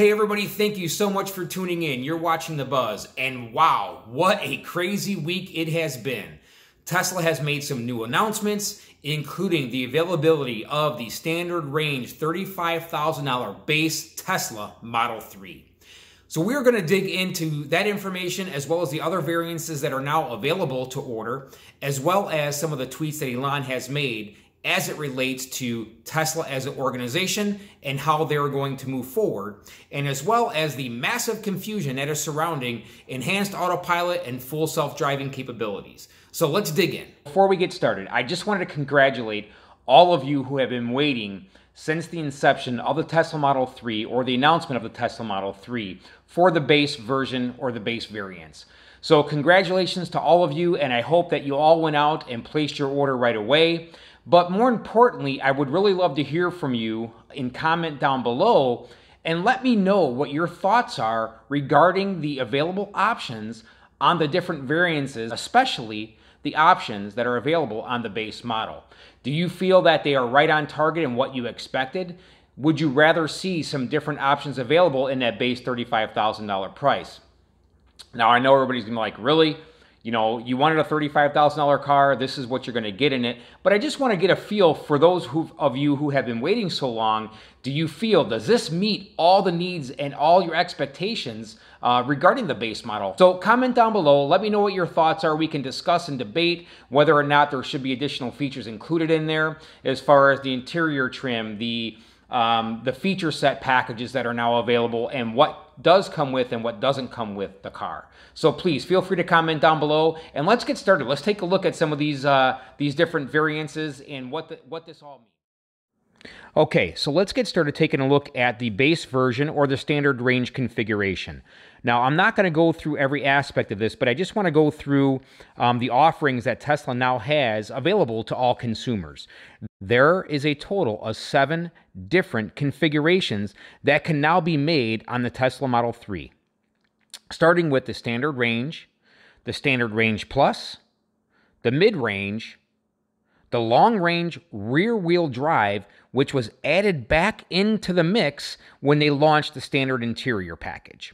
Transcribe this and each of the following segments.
Hey everybody, thank you so much for tuning in. You're watching The Buzz, and wow, what a crazy week it has been. Tesla has made some new announcements, including the availability of the standard range $35,000 base Tesla Model 3. So we're going to dig into that information as well as the other variances that are now available to order, as well as some of the tweets that Elon has made as it relates to Tesla as an organization and how they're going to move forward, and as well as the massive confusion that is surrounding enhanced autopilot and full self-driving capabilities. So let's dig in. Before we get started, I just wanted to congratulate all of you who have been waiting since the inception of the Tesla Model 3 or the announcement of the Tesla Model 3 for the base version or the base variants. So congratulations to all of you, and I hope that you all went out and placed your order right away. But more importantly, I would really love to hear from you in comment down below and let me know what your thoughts are regarding the available options on the different variances, especially the options that are available on the base model. Do you feel that they are right on target and what you expected? Would you rather see some different options available in that base $35,000 price? Now, I know everybody's gonna be like, really? You know, you wanted a $35,000 car, this is what you're going to get in it. But I just want to get a feel for those of you who have been waiting so long. Do you feel, does this meet all the needs and all your expectations regarding the base model? So comment down below, let me know what your thoughts are. We can discuss and debate whether or not there should be additional features included in there as far as the interior trim, the feature set packages that are now available, and what does come with and what doesn't come with the car. So please feel free to comment down below, and let's get started. Let's take a look at some of these different variances and what this all means. Okay, so let's get started taking a look at the base version or the standard range configuration. Now, I'm not going to go through every aspect of this, but I just want to go through the offerings that Tesla now has available to all consumers. There is a total of 7 different configurations that can now be made on the Tesla Model 3, starting with the standard range plus, the mid-range, the long-range rear-wheel drive, which was added back into the mix when they launched the standard interior package.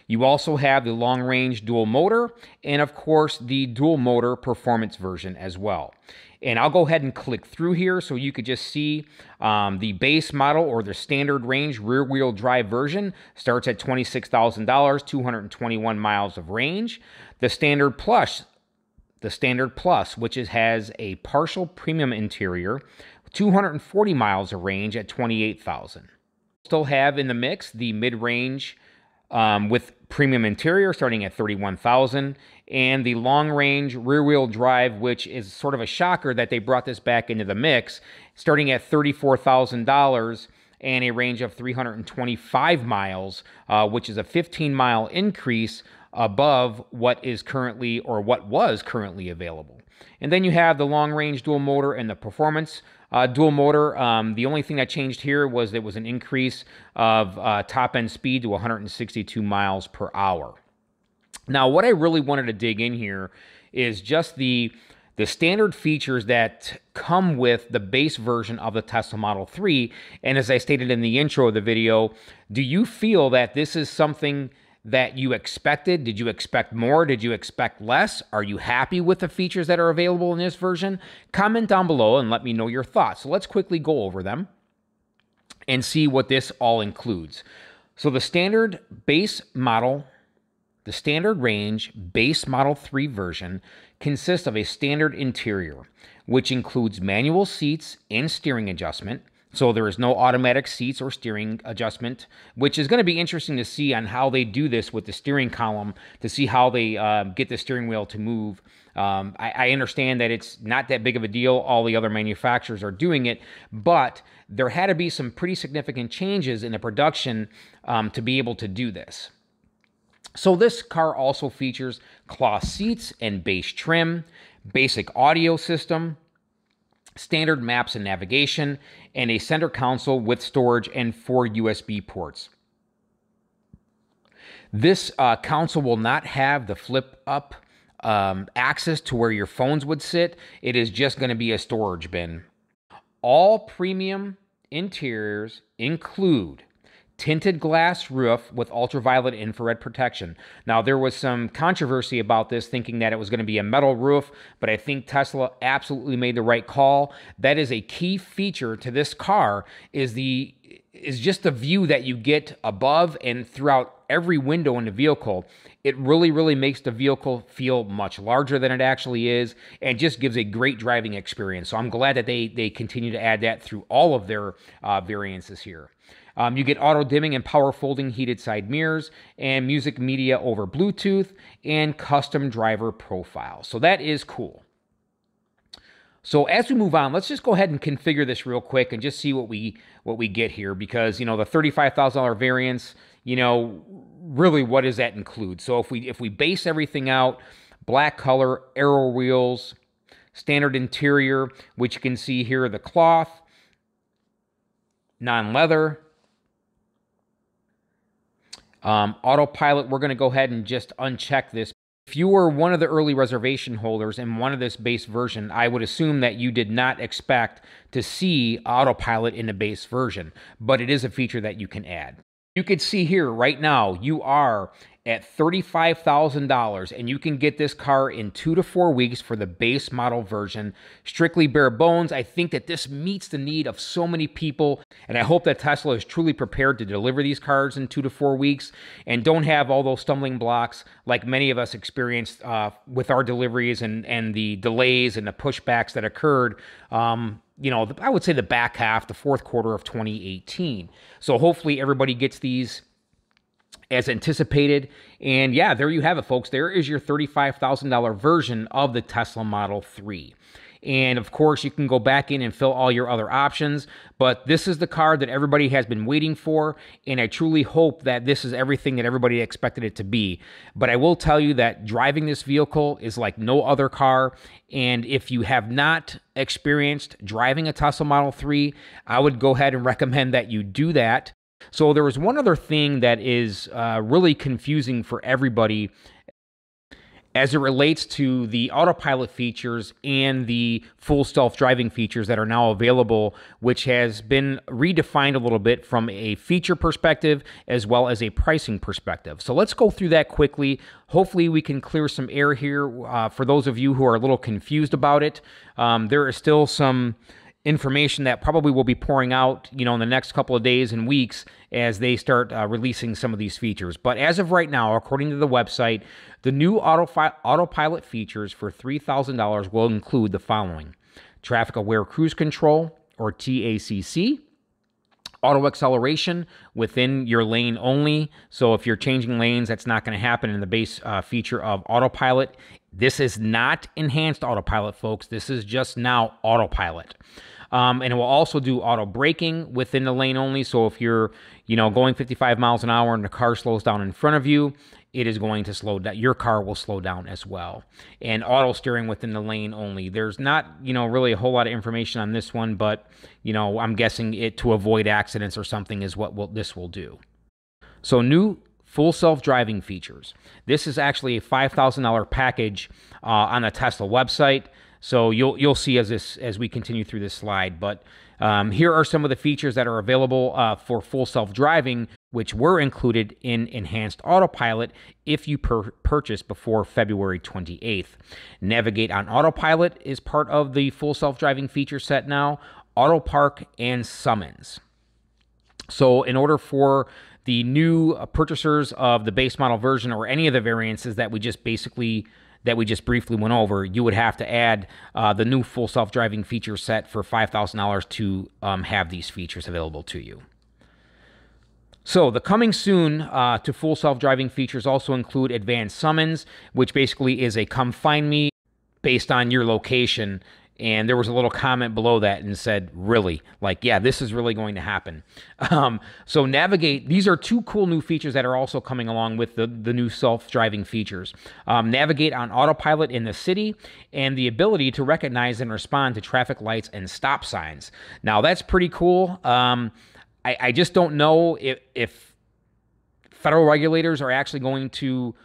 You also have the long-range dual motor and, of course, the dual motor performance version as well. And I'll go ahead and click through here so you could just see the base model or the standard range rear-wheel drive version starts at $26,000, 221 miles of range. The standard plus, which has a partial premium interior, 240 miles of range at $28,000. Still have in the mix the mid-range with premium interior starting at $31,000, and the long-range rear-wheel drive, which is sort of a shocker that they brought this back into the mix, starting at $34,000 and a range of 325 miles, which is a 15-mile increase above what is currently or what was currently available. And then you have the long-range dual motor and the performance dual motor. The only thing that changed here was there was an increase of top-end speed to 162 miles per hour. Now, what I really wanted to dig in here is just the standard features that come with the base version of the Tesla Model 3. And as I stated in the intro of the video, do you feel that this is something that you expected? Did you expect more? Did you expect less? Are you happy with the features that are available in this version? Comment down below and let me know your thoughts. So let's quickly go over them and see what this all includes. So the standard base model, the standard range base Model 3 version consists of a standard interior, which includes manual seats and steering adjustment. So there is no automatic seats or steering adjustment, which is going to be interesting to see on how they do this with the steering column, to see how they get the steering wheel to move. I understand that it's not that big of a deal. All the other manufacturers are doing it, but there had to be some pretty significant changes in the production to be able to do this. So this car also features cloth seats and base trim, basic audio system, standard maps and navigation, and a center console with storage and 4 USB ports. This console will not have the flip-up access to where your phones would sit. It is just going to be a storage bin. All premium interiors include tinted glass roof with ultraviolet infrared protection. Now, there was some controversy about this, thinking that it was going to be a metal roof, but I think Tesla absolutely made the right call. That is a key feature to this car, is just the view that you get above and throughout every window in the vehicle. It really, really makes the vehicle feel much larger than it actually is, and just gives a great driving experience. So I'm glad that they continue to add that through all of their variances here. You get auto dimming and power folding heated side mirrors, and music media over Bluetooth, and custom driver profile. So that is cool. So as we move on, let's just go ahead and configure this real quick and just see what we get here, because, you know, the $35,000 variance, you know, really what does that include? So if we base everything out, black color, aero wheels, standard interior, which you can see here, the cloth, non-leather, autopilot, we're going to go ahead and just uncheck this. If you were one of the early reservation holders and wanted this base version, I would assume that you did not expect to see autopilot in the base version, but it is a feature that you can add. You can see here right now, you are at $35,000, and you can get this car in 2 to 4 weeks for the base model version. Strictly bare bones. I think that this meets the need of so many people, and I hope that Tesla is truly prepared to deliver these cars in 2 to 4 weeks and don't have all those stumbling blocks like many of us experienced with our deliveries and the delays and the pushbacks that occurred, you know, I would say the back half, the fourth quarter of 2018. So hopefully everybody gets these as anticipated. And yeah, there you have it, folks. There is your $35,000 version of the Tesla Model 3. And of course, you can go back in and fill all your other options, but this is the car that everybody has been waiting for, and I truly hope that this is everything that everybody expected it to be. But I will tell you that driving this vehicle is like no other car, and if you have not experienced driving a Tesla Model 3, I would go ahead and recommend that you do that. So there was one other thing that is really confusing for everybody as it relates to the autopilot features and the full self-driving features that are now available, which has been redefined a little bit from a feature perspective as well as a pricing perspective. So let's go through that quickly. Hopefully we can clear some air here for those of you who are a little confused about it. There is still some information that probably will be pouring out, you know, in the next couple of days and weeks as they start releasing some of these features. But as of right now, according to the website, the new autopilot features for $3,000 will include the following: traffic aware cruise control, or TACC, auto acceleration within your lane only. So if you're changing lanes, that's not going to happen in the base feature of autopilot. This is not enhanced autopilot, folks. This is just now autopilot. And it will also do auto braking within the lane only. So if you're, you know, going 55 miles an hour and the car slows down in front of you, it is going to slow down. Your car will slow down as well. And auto steering within the lane only. There's not, you know, really a whole lot of information on this one, but, you know, I'm guessing it to avoid accidents or something is what this will do. So new full self-driving features. This is actually a $5,000 package on the Tesla website. So you'll see as we continue through this slide. But here are some of the features that are available for full self-driving, which were included in enhanced autopilot if you purchase before February 28th. Navigate on autopilot is part of the full self-driving feature set now. Auto park and summons. So in order for the new purchasers of the base model version or any of the variances that we just briefly went over, you would have to add the new full self-driving feature set for $5,000 to have these features available to you. So the coming soon to full self-driving features also include advanced summons, which basically is a come find me based on your location. And there was a little comment below that and said, really? Like, yeah, this is really going to happen. So navigate, these are two cool new features that are also coming along with the new self-driving features. Navigate on autopilot in the city, and the ability to recognize and respond to traffic lights and stop signs. Now, that's pretty cool. I just don't know if federal regulators are actually going to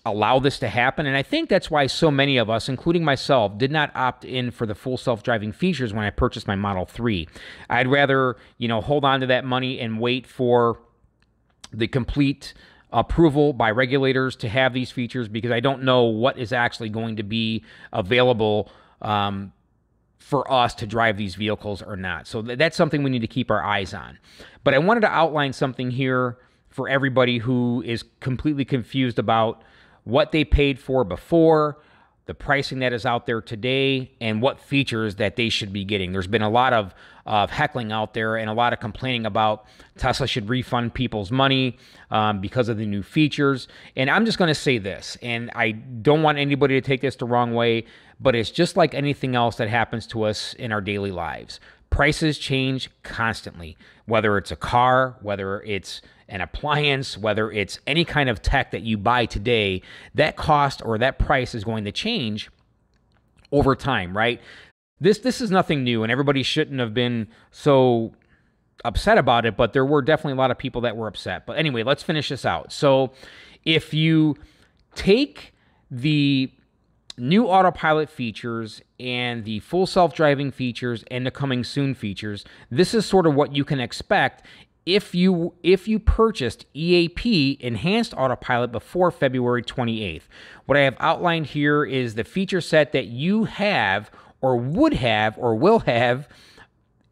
allow this to happen. And I think that's why so many of us, including myself, did not opt in for the full self-driving features when I purchased my Model 3. I'd rather, hold on to that money and wait for the complete approval by regulators to have these features, because I don't know what is actually going to be available for us to drive these vehicles or not. So that's something we need to keep our eyes on. But I wanted to outline something here for everybody who is completely confused about what they paid for before, the pricing that is out there today, and what features that they should be getting. There's been a lot of heckling out there and a lot of complaining about Tesla should refund people's money because of the new features. And I'm just going to say this, and I don't want anybody to take this the wrong way, but it's just like anything else that happens to us in our daily lives. Prices change constantly, whether it's a car, whether it's an appliance, whether it's any kind of tech that you buy today, that cost or that price is going to change over time, right? This is nothing new, and everybody shouldn't have been so upset about it, but there were definitely a lot of people that were upset. But anyway, let's finish this out. So if you take the new Autopilot features and the full self-driving features and the coming soon features, this is sort of what you can expect if you purchased EAP Enhanced Autopilot before February 28th. What I have outlined here is the feature set that you have or would have or will have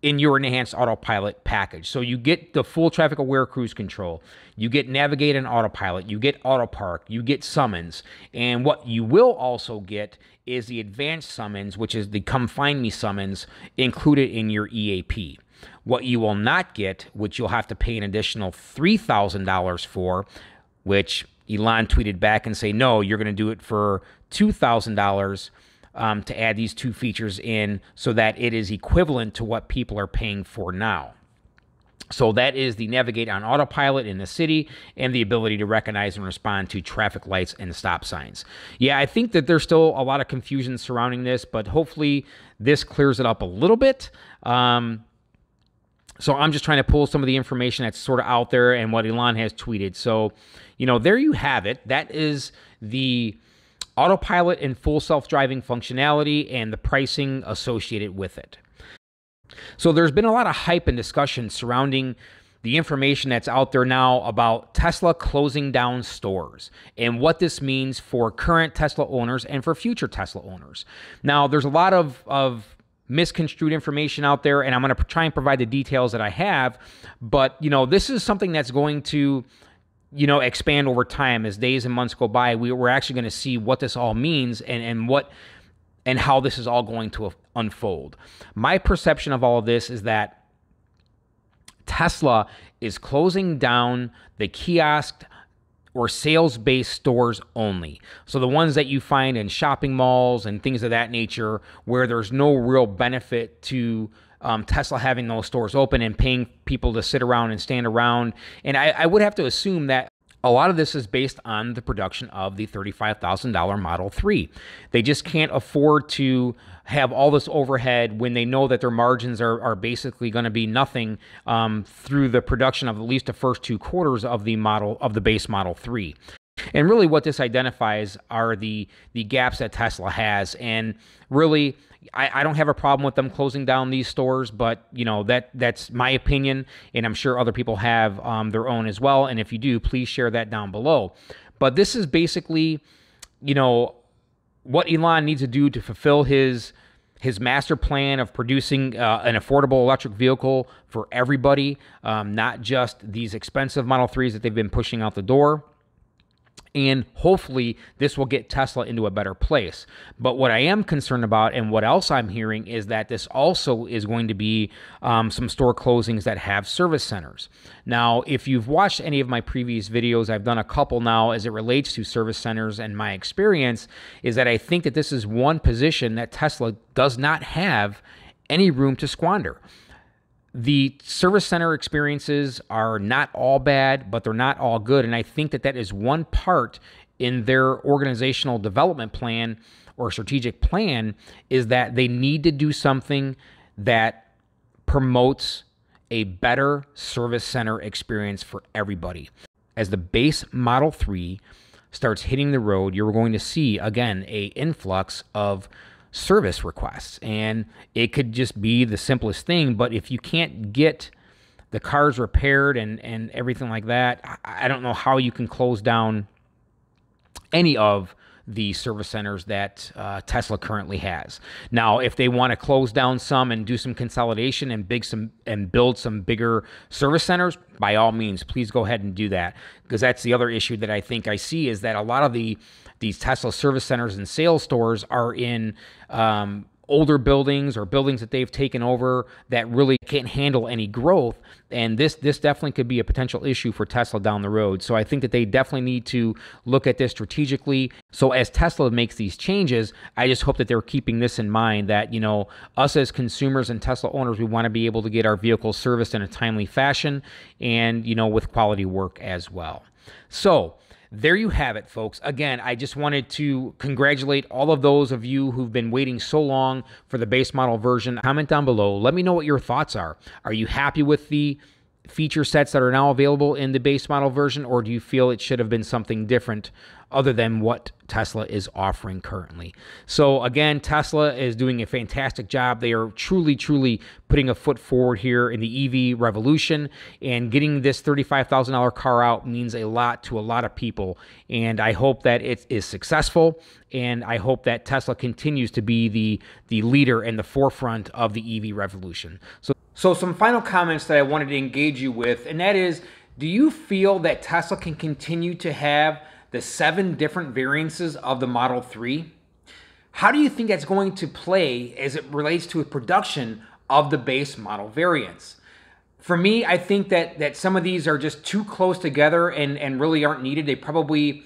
in your Enhanced Autopilot package. So you get the full traffic aware cruise control, you get Navigate and Autopilot, you get Auto Park, you get Summons, and what you will also get is the Advanced Summons, which is the Come Find Me summons included in your EAP. What you will not get, which you'll have to pay an additional $3,000 for, which Elon tweeted back and say, no, you're going to do it for $2,000 to add these two features in so that it is equivalent to what people are paying for now. So that is the Navigate on Autopilot in the city and the ability to recognize and respond to traffic lights and stop signs. Yeah, I think that there's still a lot of confusion surrounding this, but hopefully this clears it up a little bit. So I'm just trying to pull some of the information that's sort of out there and what Elon has tweeted. So, there you have it. That is the Autopilot and full self-driving functionality and the pricing associated with it. So there's been a lot of hype and discussion surrounding the information that's out there now about Tesla closing down stores and what this means for current Tesla owners and for future Tesla owners. Now, there's a lot of misconstrued information out there, and I'm going to try and provide the details that I have, but this is something that's going to expand over time as days and months go by. We're actually going to see what this all means and how this is all going to unfold. My perception of all of this is that Tesla is closing down the kiosk or sales-based stores only. So the ones that you find in shopping malls and things of that nature where there's no real benefit to Tesla having those stores open and paying people to sit around and stand around. And I would have to assume that a lot of this is based on the production of the $35,000 Model 3. They just can't afford to have all this overhead when they know that their margins are basically going to be nothing through the production of at least the first 2 quarters of the base Model 3. And really what this identifies are the gaps that Tesla has. And really, I don't have a problem with them closing down these stores, but that's my opinion, and I'm sure other people have their own as well. And if you do, please share that down below. But this is basically, what Elon needs to do to fulfill his master plan of producing an affordable electric vehicle for everybody, not just these expensive Model 3s that they've been pushing out the door. And hopefully this will get Tesla into a better place. But what I am concerned about and what else I'm hearing is that this also is going to be some store closings that have service centers. Now, if you've watched any of my previous videos, I've done a couple now as it relates to service centers, and my experience is that I think that this is one position that Tesla does not have any room to squander. The service center experiences are not all bad, but they're not all good. And I think that that is one part in their organizational development plan or strategic plan, is that they need to do something that promotes a better service center experience for everybody. As the base Model 3 starts hitting the road, you're going to see, again, a influx of service requests. And it could just be the simplest thing, but if you can't get the cars repaired and everything like that, I don't know how you can close down any of the service centers that Tesla currently has. Now, if they want to close down some and do some consolidation and build some bigger service centers, by all means, please go ahead and do that, because that's the other issue that I think I see, is that a lot of these Tesla service centers and sales stores are in older buildings or buildings that they've taken over that really can't handle any growth. And this definitely could be a potential issue for Tesla down the road. So I think that they definitely need to look at this strategically. So as Tesla makes these changes, I just hope that they're keeping this in mind, that, you know, us as consumers and Tesla owners, we want to be able to get our vehicles serviced in a timely fashion and, you know, with quality work as well. So there you have it, folks. Again, I just wanted to congratulate all of those of you who've been waiting so long for the base model version. Comment down below. Let me know what your thoughts are. Are you happy with the feature sets that are now available in the base model version, or do you feel it should have been something different other than what Tesla is offering currently? So again, Tesla is doing a fantastic job. They are truly, truly putting a foot forward here in the EV revolution, and getting this $35,000 car out means a lot to a lot of people. And I hope that it is successful, and I hope that Tesla continues to be the leader and the forefront of the EV revolution. So some final comments that I wanted to engage you with, and that is, do you feel that Tesla can continue to have the 7 different variances of the Model 3? How do you think that's going to play as it relates to a production of the base model variants? For me, I think that some of these are just too close together and really aren't needed. They probably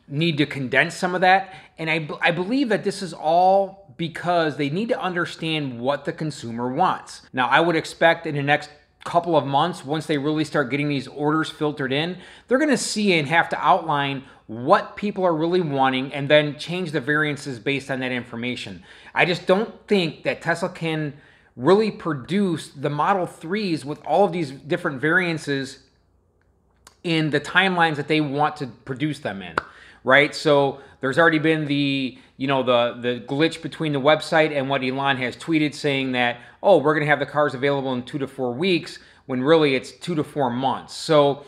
need to condense some of that. And I believe that this is all because they need to understand what the consumer wants. Now, I would expect in the next couple of months, once they really start getting these orders filtered in, they're going to see and have to outline what people are really wanting and then change the variances based on that information. I just don't think that Tesla can really produce the Model 3s with all of these different variances in the timelines that they want to produce them in, right? So there's already been the glitch between the website and what Elon has tweeted, saying that, oh, we're going to have the cars available in 2 to 4 weeks, when really it's 2 to 4 months. So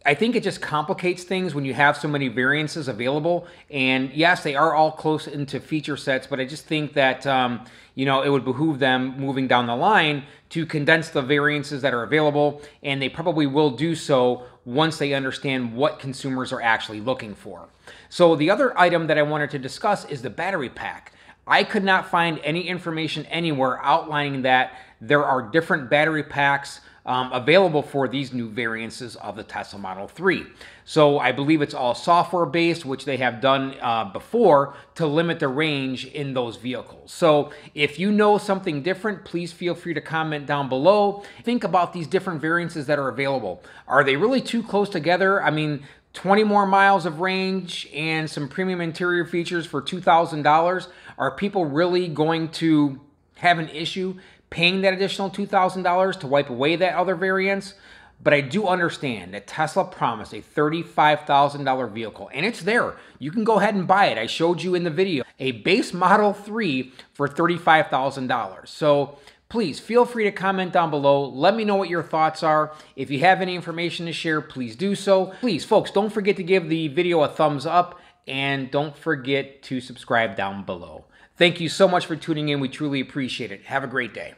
I think it just complicates things when you have so many variances available. And yes, they are all close into feature sets, but I just think that it would behoove them moving down the line to condense the variances that are available, and they probably will do so once they understand what consumers are actually looking for. So the other item that I wanted to discuss is the battery pack. I could not find any information anywhere outlining that there are different battery packs available for these new variances of the Tesla Model 3. So I believe it's all software based, which they have done before to limit the range in those vehicles. So if you know something different, please feel free to comment down below. Think about these different variances that are available. Are they really too close together? I mean, 20 more miles of range and some premium interior features for $2,000. Are people really going to have an issue paying that additional $2,000 to wipe away that other variance? But I do understand that Tesla promised a $35,000 vehicle, and it's there. You can go ahead and buy it. I showed you in the video a base Model 3 for $35,000. So please feel free to comment down below. Let me know what your thoughts are. If you have any information to share, please do so. Please, folks, don't forget to give the video a thumbs up, and don't forget to subscribe down below. Thank you so much for tuning in. We truly appreciate it. Have a great day.